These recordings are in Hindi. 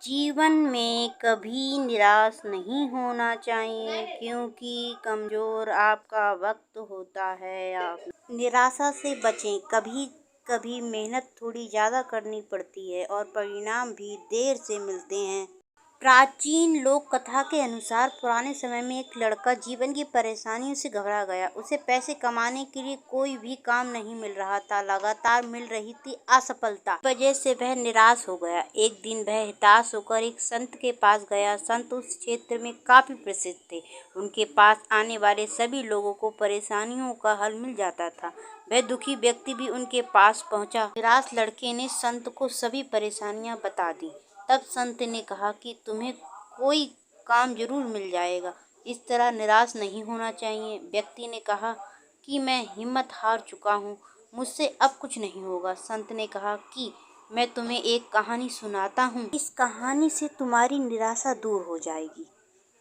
जीवन में कभी निराश नहीं होना चाहिए, क्योंकि कमज़ोर आपका वक्त होता है। आप निराशा से बचें। कभी कभी मेहनत थोड़ी ज़्यादा करनी पड़ती है और परिणाम भी देर से मिलते हैं। प्राचीन लोक कथा के अनुसार पुराने समय में एक लड़का जीवन की परेशानियों से घबरा गया। उसे पैसे कमाने के लिए कोई भी काम नहीं मिल रहा था। लगातार मिल रही थी असफलता। इस वजह से वह निराश हो गया। एक दिन वह हताश होकर एक संत के पास गया। संत उस क्षेत्र में काफी प्रसिद्ध थे। उनके पास आने वाले सभी लोगों को परेशानियों का हल मिल जाता था। वह दुखी व्यक्ति भी उनके पास पहुंचा। निराश लड़के ने संत को सभी परेशानियां बता दी। तब संत ने कहा कि तुम्हें कोई काम जरूर मिल जाएगा। इस तरह निराश नहीं होना चाहिए। व्यक्ति ने कहा कि मैं हिम्मत हार चुका हूँ, मुझसे अब कुछ नहीं होगा। संत ने कहा कि मैं तुम्हें एक कहानी सुनाता हूँ। इस कहानी से तुम्हारी निराशा दूर हो जाएगी।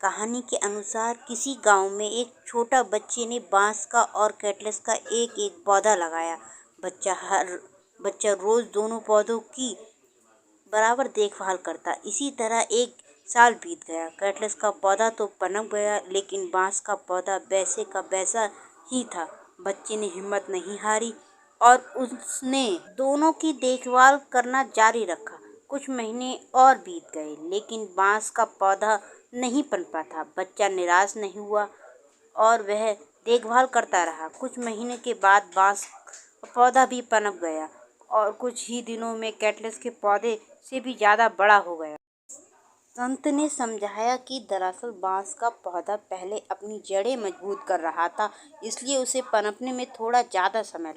कहानी के अनुसार किसी गांव में एक छोटा बच्चे ने बांस का और कैटलस का एक एक पौधा लगाया। बच्चा रोज दोनों पौधों की बराबर देखभाल करता। इसी तरह एक साल बीत गया। कैटलस का पौधा तो पनप गया, लेकिन बांस का पौधा वैसे का वैसा ही था। बच्चे ने हिम्मत नहीं हारी और उसने दोनों की देखभाल करना जारी रखा। कुछ महीने और बीत गए, लेकिन बांस का पौधा नहीं पनपा था। बच्चा निराश नहीं हुआ और वह देखभाल करता रहा। कुछ महीने के बाद बांस का पौधा भी पनप गया और कुछ ही दिनों में कैटलस के पौधे से भी ज़्यादा बड़ा हो गया। संत ने समझाया कि दरअसल बांस का पौधा पहले अपनी जड़ें मजबूत कर रहा था, इसलिए उसे पनपने में थोड़ा ज़्यादा समय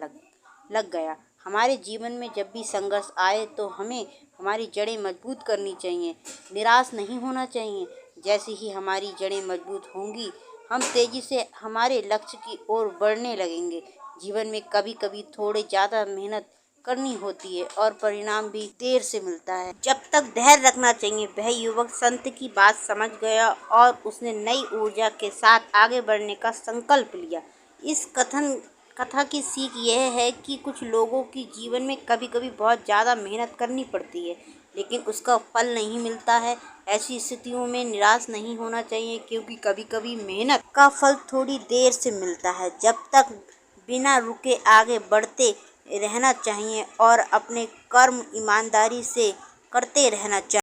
लग गया। हमारे जीवन में जब भी संघर्ष आए तो हमें हमारी जड़ें मजबूत करनी चाहिए, निराश नहीं होना चाहिए। जैसे ही हमारी जड़ें मजबूत होंगी, हम तेज़ी से हमारे लक्ष्य की ओर बढ़ने लगेंगे। जीवन में कभी कभी थोड़ी ज़्यादा मेहनत करनी होती है और परिणाम भी देर से मिलता है। जब तक धैर्य रखना चाहिए। वह युवक संत की बात समझ गया और उसने नई ऊर्जा के साथ आगे बढ़ने का संकल्प लिया। इस कथा की सीख यह है कि कुछ लोगों की जीवन में कभी कभी बहुत ज़्यादा मेहनत करनी पड़ती है, लेकिन उसका फल नहीं मिलता है। ऐसी स्थितियों में निराश नहीं होना चाहिए, क्योंकि कभी कभी मेहनत का फल थोड़ी देर से मिलता है। जब तक बिना रुके आगे बढ़ते रहना चाहिए और अपने कर्म ईमानदारी से करते रहना चाहिए।